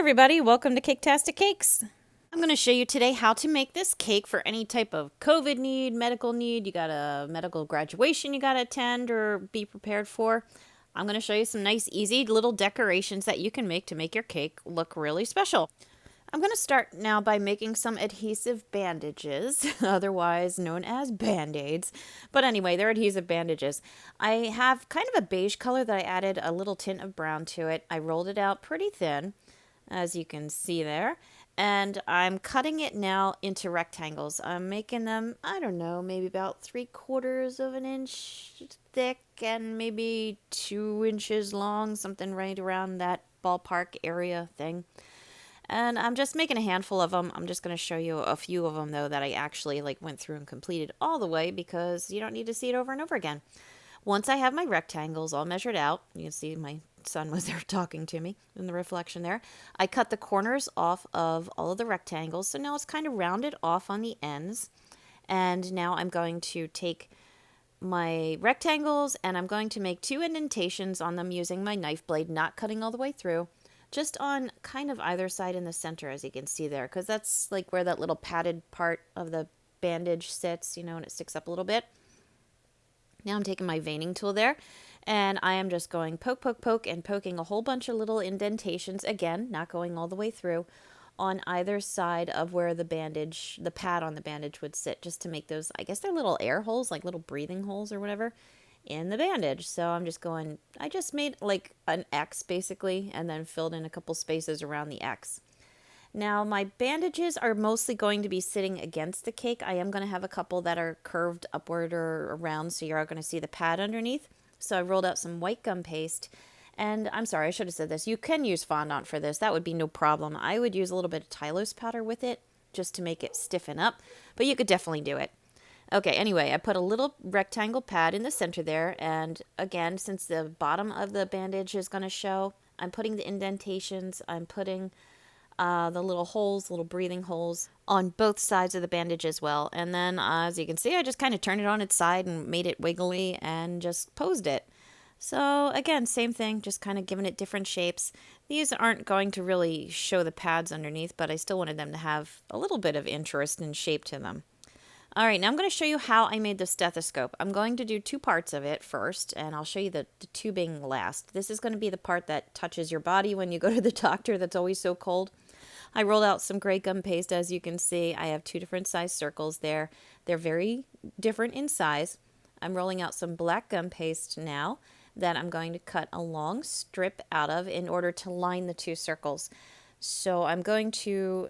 everybody, welcome to Caketastic Cakes. I'm going to show you today how to make this cake for any type of COVID need, medical need. You got a medical graduation you got to attend or be prepared for. I'm going to show you some nice, easy little decorations that you can make to make your cake look really special. I'm going to start now by making some adhesive bandages, otherwise known as Band-Aids. But anyway, they're adhesive bandages. I have kind of a beige color that I added a little tint of brown to it. I rolled it out pretty thin, as you can see there. And I'm cutting it now into rectangles. I'm making them, I don't know, maybe about 3/4 of an inch thick and maybe 2 inches long, something right around that ballpark area thing. And I'm just making a handful of them. I'm just going to show you a few of them, though, that I actually went through and completed all the way because you don't need to see it over and over again. Once I have my rectangles all measured out, you can see my son was there talking to me in the reflection there. I cut the corners off of all of the rectangles, so now it's kind of rounded off on the ends. And now I'm going to take my rectangles and I'm going to make 2 indentations on them using my knife blade, not cutting all the way through. Just on kind of either side in the center, as you can see there, because that's where that little padded part of the bandage sits, and it sticks up a little bit. Now I'm taking my veining tool there, and I am just going poke, poke, poke, and poking a whole bunch of little indentations, again, not going all the way through, on either side of where the bandage, the pad on the bandage would sit, just to make those, I guess they're little air holes, like little breathing holes or whatever, in the bandage. So I'm just going, I just made an X basically, and then filled in a couple spaces around the X. Now my bandages are mostly going to be sitting against the cake. I am going to have a couple that are curved upward or around, so you're going to see the pad underneath. So I rolled out some white gum paste, and I'm sorry, I should have said this. You can use fondant for this. That would be no problem. I would use a little bit of Tylose powder with it just to make it stiffen up, but you could definitely do it. Okay, anyway, I put a little rectangle pad in the center there, and again, since the bottom of the bandage is going to show, I'm putting the indentations, I'm putting the little holes, little breathing holes on both sides of the bandage as well. And then, as you can see, I just kind of turned it on its side and made it wiggly and just posed it. So again, same thing, just kind of giving it different shapes. These aren't going to really show the pads underneath, but I still wanted them to have a little bit of interest and shape to them. All right, now I'm going to show you how I made the stethoscope. I'm going to do 2 parts of it first, and I'll show you the tubing last. This is going to be the part that touches your body when you go to the doctor that's always so cold. I rolled out some gray gum paste, as you can see. I have 2 different size circles there. They're very different in size. I'm rolling out some black gum paste now that I'm going to cut a long strip out of in order to line the 2 circles. So I'm going to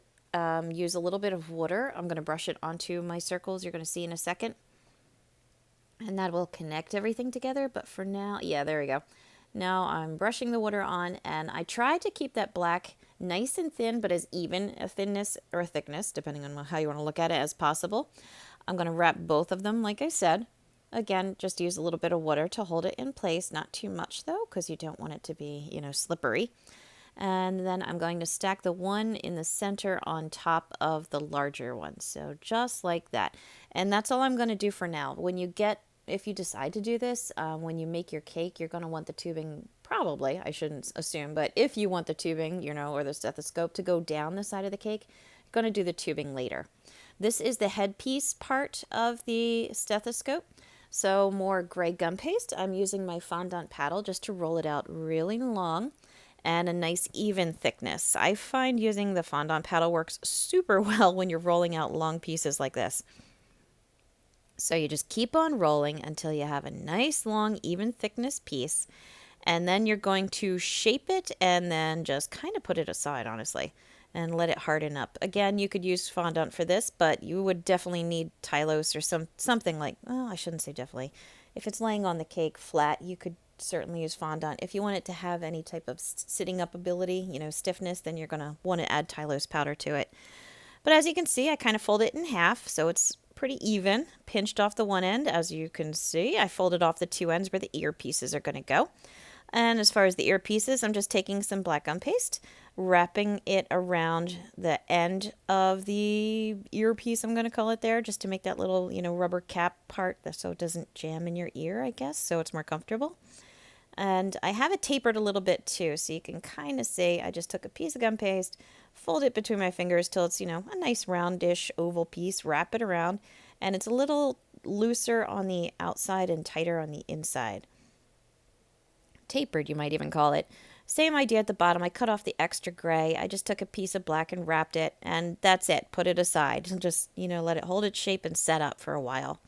use a little bit of water. I'm going to brush it onto my circles. You're going to see in a second. And that will connect everything together. But for now, yeah, there we go. Now I'm brushing the water on, and I try to keep that black nice and thin, but as even a thinness or a thickness, depending on how you want to look at it, as possible. I'm going to wrap both of them, like I said. Again, just use a little bit of water to hold it in place. Not too much, though, because you don't want it to be, slippery. And then I'm going to stack the one in the center on top of the larger one. So just like that. And that's all I'm going to do for now. If you decide to do this, when you make your cake, you're going to want the tubing, probably, I shouldn't assume, but if you want the tubing, or the stethoscope to go down the side of the cake, you're going to do the tubing later. This is the headpiece part of the stethoscope. So more gray gum paste. I'm using my fondant paddle just to roll it out really long and a nice even thickness. I find using the fondant paddle works super well when you're rolling out long pieces like this. So you just keep on rolling until you have a nice long even thickness piece, and then you're going to shape it and then just kind of put it aside, honestly, and let it harden up. Again, you could use fondant for this, but you would definitely need Tylose or something like, well, I shouldn't say definitely. If it's laying on the cake flat, you could certainly use fondant. If you want it to have any type of sitting up ability, stiffness, then you're going to want to add Tylose powder to it. But as you can see, I kind of fold it in half, so it's pretty even. Pinched off the one end, as you can see. I folded off the 2 ends where the ear pieces are going to go. And as far as the ear pieces, I'm just taking some black gum paste, wrapping it around the end of the earpiece, I'm going to call it there, just to make that little, rubber cap part so it doesn't jam in your ear, I guess, so it's more comfortable. And I have it tapered a little bit too, so you can kind of see I just took a piece of gum paste, fold it between my fingers till it's, a nice roundish oval piece, wrap it around, and it's a little looser on the outside and tighter on the inside. Tapered, you might even call it. Same idea at the bottom. I cut off the extra gray. I just took a piece of black and wrapped it, and that's it. Put it aside and just, let it hold its shape and set up for a while.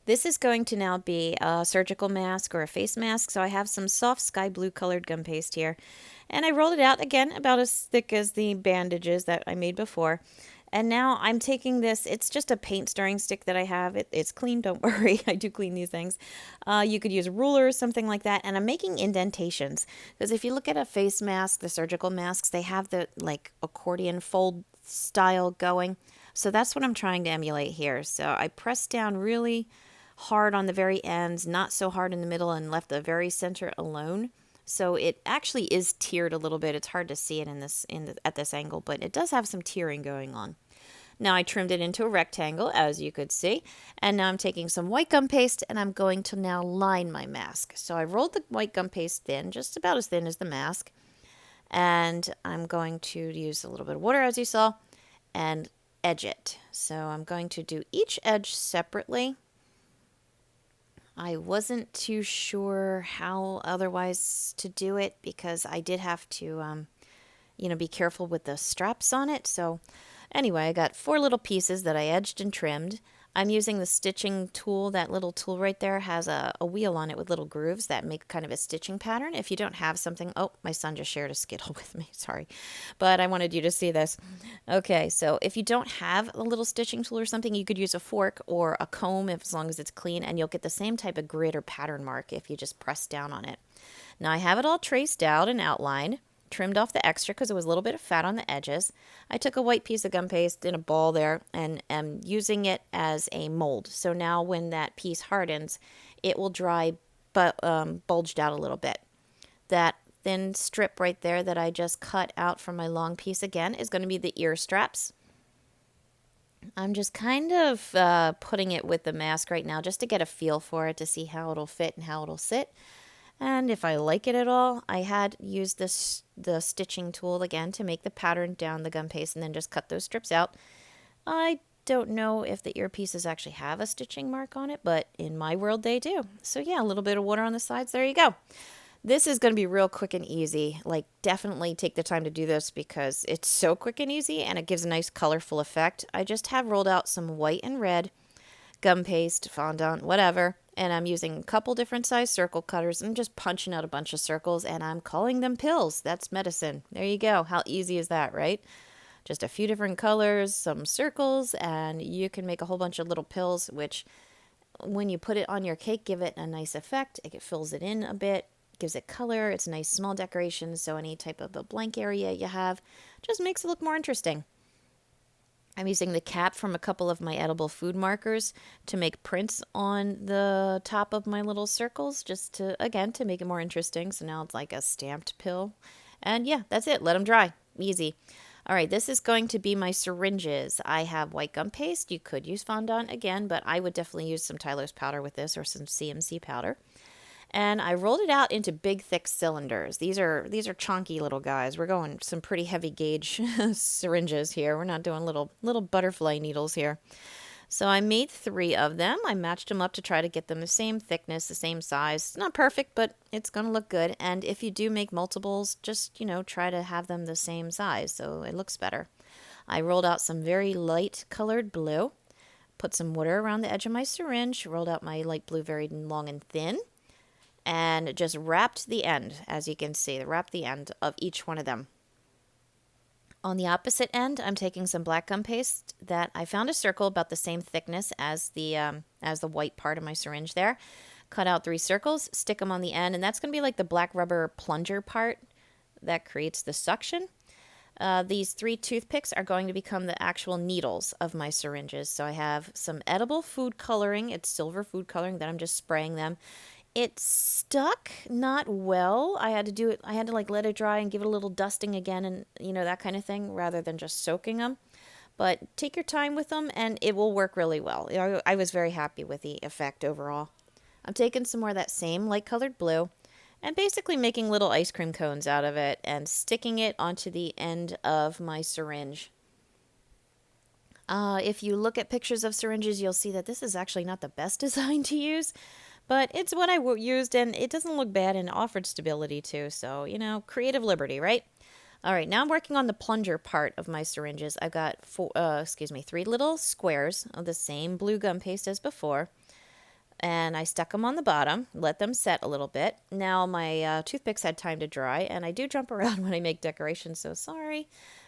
This is going to now be a surgical mask or a face mask, so I have some soft sky blue colored gum paste here. And I rolled it out, again, about as thick as the bandages that I made before. And now I'm taking this, it's just a paint stirring stick that I have. It's clean, don't worry, I do clean these things. You could use a ruler or something like that. And I'm making indentations. Because if you look at a face mask, the surgical masks, they have the accordion fold style going. So that's what I'm trying to emulate here. So I pressed down really hard on the very ends, not so hard in the middle, and left the very center alone. So it actually is tiered a little bit. It's hard to see it at this angle, but it does have some tiering going on. Now I trimmed it into a rectangle, as you could see, and now I'm taking some white gum paste and I'm going to now line my mask. So I rolled the white gum paste thin, just about as thin as the mask, and I'm going to use a little bit of water, as you saw, and edge it. So I'm going to do each edge separately. I wasn't too sure how otherwise to do it because I did have to, be careful with the straps on it. So anyway, I got 4 little pieces that I edged and trimmed. I'm using the stitching tool. That little tool right there has a wheel on it with little grooves that make kind of a stitching pattern. If you don't have something, oh, my son just shared a Skittle with me, sorry. But I wanted you to see this. Okay, so if you don't have a little stitching tool or something, you could use a fork or a comb as long as it's clean, and you'll get the same type of grid or pattern mark if you just press down on it. Now I have it all traced out and outlined. Trimmed off the extra because it was a little bit of fat on the edges. I took a white piece of gum paste in a ball there and am using it as a mold. So now when that piece hardens, it will dry but bulged out a little bit. That thin strip right there that I just cut out from my long piece again is going to be the ear straps. I'm just kind of putting it with the mask right now just to get a feel for it, to see how it'll fit and how it'll sit. And if I like it at all, I had used the stitching tool again to make the pattern down the gum paste and then just cut those strips out. I don't know if the earpieces actually have a stitching mark on it, but in my world they do. So yeah, a little bit of water on the sides, there you go. This is going to be real quick and easy. Definitely take the time to do this because it's so quick and easy and it gives a nice colorful effect. I just have rolled out some white and red gum paste, fondant, whatever, and I'm using a couple different size circle cutters. I'm just punching out a bunch of circles and I'm calling them pills. That's medicine. There you go. How easy is that, right? Just a few different colors, some circles, and you can make a whole bunch of little pills, which when you put it on your cake, give it a nice effect. It fills it in a bit, gives it color. It's a nice small decoration, so any type of a blank area you have just makes it look more interesting. I'm using the cap from a couple of my edible food markers to make prints on the top of my little circles, just to make it more interesting. So now it's like a stamped pill. And yeah, that's it. Let them dry. Easy. All right, this is going to be my syringes. I have white gum paste. You could use fondant again, but I would definitely use some Tyler's powder with this or some CMC powder. And I rolled it out into big, thick cylinders. These are chunky little guys. We're going some pretty heavy gauge syringes here. We're not doing little butterfly needles here. So I made 3 of them. I matched them up to try to get them the same thickness, the same size. It's not perfect, but it's going to look good. And if you do make multiples, just, try to have them the same size so it looks better. I rolled out some very light colored blue, put some water around the edge of my syringe, rolled out my light blue very long and thin, and just wrapped the end, as you can see, wrapped the end of each one of them. On the opposite end, I'm taking some black gum paste that I found a circle about the same thickness as the white part of my syringe there. Cut out 3 circles, stick them on the end, and that's going to be like the black rubber plunger part that creates the suction. These 3 toothpicks are going to become the actual needles of my syringes. So I have some edible food coloring. It's silver food coloring that I'm just spraying them. It stuck not well. I had to let it dry and give it a little dusting again and, that kind of thing rather than just soaking them. But take your time with them and it will work really well. I was very happy with the effect overall. I'm taking some more of that same light colored blue and basically making little ice cream cones out of it and sticking it onto the end of my syringe. If you look at pictures of syringes, you'll see that this is actually not the best design to use, but it's what I used and it doesn't look bad and offered stability too. So, creative liberty, right? All right, now I'm working on the plunger part of my syringes. I've got 3 little squares of the same blue gum paste as before. And I stuck them on the bottom, let them set a little bit. Now my toothpicks had time to dry, and I do jump around when I make decorations, so sorry.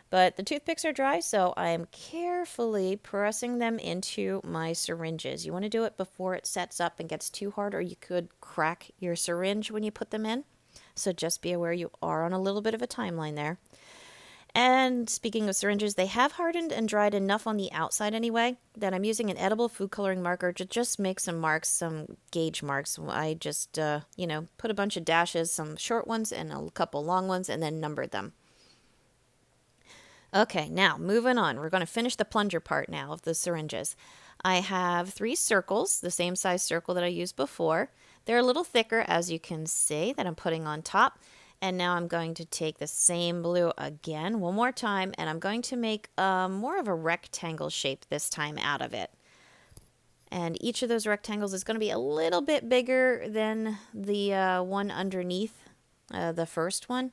But the toothpicks are dry, so I'm carefully pressing them into my syringes. You want to do it before it sets up and gets too hard, or you could crack your syringe when you put them in. So just be aware you are on a little bit of a timeline there. And speaking of syringes, they have hardened and dried enough on the outside anyway that I'm using an edible food coloring marker to just make some marks, some gauge marks. I just, put a bunch of dashes, some short ones and a couple long ones, and then numbered them. Okay, now moving on. We're going to finish the plunger part now of the syringes. I have 3 circles, the same size circle that I used before. They're a little thicker, as you can see, that I'm putting on top. And now I'm going to take the same blue again one more time, and I'm going to make more of a rectangle shape this time out of it. And each of those rectangles is going to be a little bit bigger than the one underneath the first one.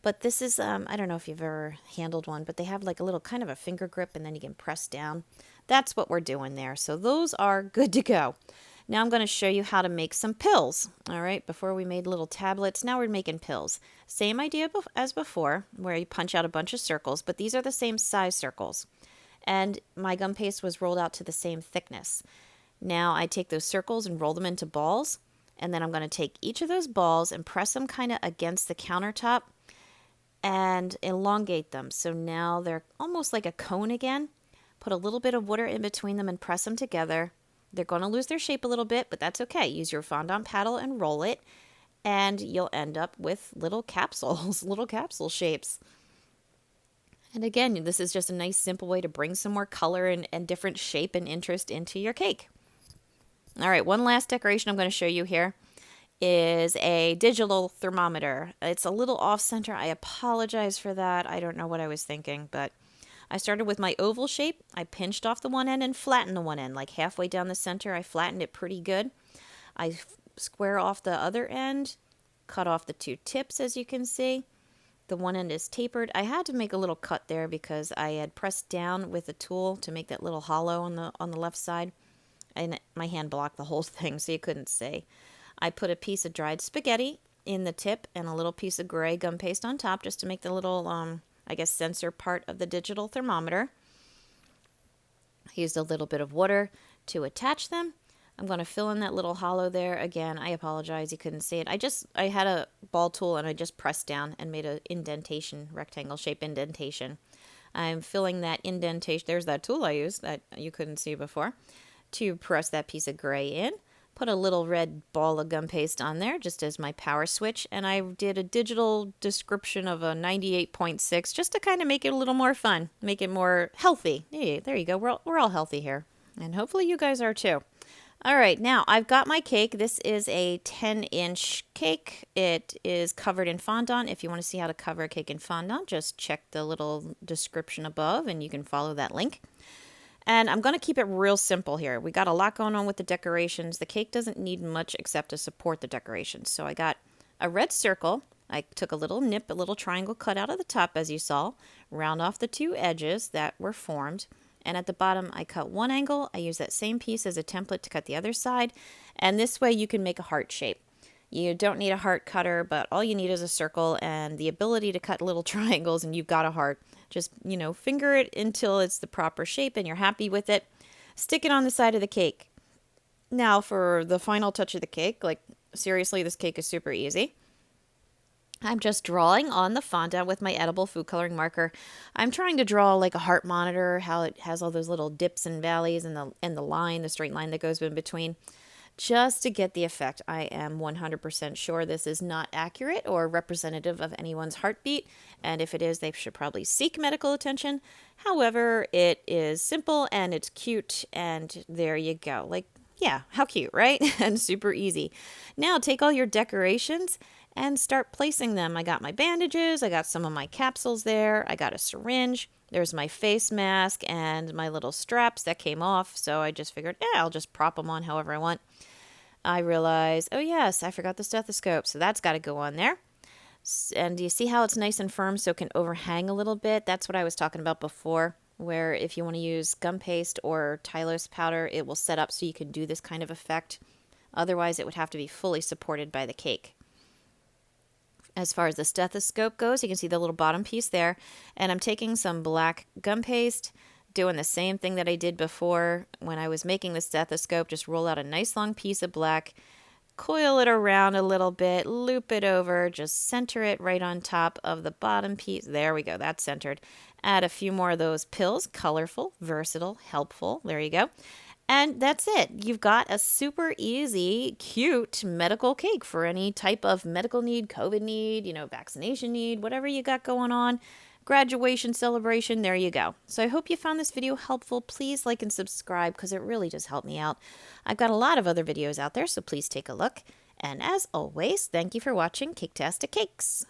But this is, I don't know if you've ever handled one, but they have like a little kind of a finger grip, and then you can press down. That's what we're doing there. So those are good to go. Now I'm going to show you how to make some pills. All right, before we made little tablets, now we're making pills. Same idea as before, where you punch out a bunch of circles, but these are the same size circles. And my gum paste was rolled out to the same thickness. Now I take those circles and roll them into balls, and then I'm going to take each of those balls and press them kind of against the countertop and elongate them. So now they're almost like a cone again. Put a little bit of water in between them and press them together. They're going to lose their shape a little bit, but that's okay. Use your fondant paddle and roll it, and you'll end up with little capsules, little capsule shapes. And again, this is just a nice, simple way to bring some more color and different shape and interest into your cake. All right, one last decoration I'm going to show you here is a digital thermometer. It's a little off-center. I apologize for that. I don't know what I was thinking, but I started with my oval shape. I pinched off the one end and flattened the one end. Like halfway down the center, I flattened it pretty good. I square off the other end, cut off the 2 tips, as you can see. The one end is tapered. I had to make a little cut there because I had pressed down with a tool to make that little hollow on the left side. And my hand blocked the whole thing, so you couldn't see. I put a piece of dried spaghetti in the tip and a little piece of gray gum paste on top just to make the little sensor part of the digital thermometer. I used a little bit of water to attach them. I'm going to fill in that little hollow there. Again, I apologize, you couldn't see it. I had a ball tool and I just pressed down and made an indentation, rectangle shape indentation. I'm filling that indentation. There's that tool I used that you couldn't see before to press that piece of gray in. Put a little red ball of gum paste on there just as my power switch, and I did a digital description of a 98.6 just to kind of make it a little more fun, make it more healthy. Hey, there you go. We're all healthy here, and hopefully you guys are too. All right, now I've got my cake. This is a 10-inch cake. It is covered in fondant. If you want to see how to cover a cake in fondant, just check the little description above, and you can follow that link. And I'm going to keep it real simple here. We got a lot going on with the decorations. The cake doesn't need much except to support the decorations. So I got a red circle. I took a little nip, a little triangle cut out of the top, as you saw, round off the 2 edges that were formed. And at the bottom, I cut one angle. I use that same piece as a template to cut the other side. And this way you can make a heart shape. You don't need a heart cutter, but all you need is a circle and the ability to cut little triangles, and you've got a heart. Just, finger it until it's the proper shape and you're happy with it. Stick it on the side of the cake. Now for the final touch of the cake, seriously, this cake is super easy. I'm just drawing on the fondant with my edible food coloring marker. I'm trying to draw like a heart monitor, how it has all those little dips and valleys and the line, the straight line that goes in between, just to get the effect. I am 100% sure this is not accurate or representative of anyone's heartbeat, and if it is, they should probably seek medical attention. However, it is simple and it's cute, and there you go. Yeah, how cute, right? And super easy. Now take all your decorations and start placing them. I got my bandages, I got some of my capsules there, I got a syringe, there's my face mask and my little straps that came off, so I just figured, yeah, I'll just prop them on however I want. I realized, oh yes, I forgot the stethoscope, so that's got to go on there. And do you see how it's nice and firm so it can overhang a little bit? That's what I was talking about before, where if you want to use gum paste or Tylose powder, it will set up so you can do this kind of effect. Otherwise, it would have to be fully supported by the cake. As far as the stethoscope goes, you can see the little bottom piece there. And I'm taking some black gum paste, doing the same thing that I did before when I was making the stethoscope. Just roll out a nice long piece of black, coil it around a little bit, loop it over, just center it right on top of the bottom piece. There we go, that's centered. Add a few more of those pills, colorful, versatile, helpful. There you go. And that's it. You've got a super easy, cute medical cake for any type of medical need, COVID need, vaccination need, whatever you got going on. Graduation celebration, there you go. So I hope you found this video helpful. Please like and subscribe because it really does help me out. I've got a lot of other videos out there, so please take a look. And as always, thank you for watching Caketastic Cakes.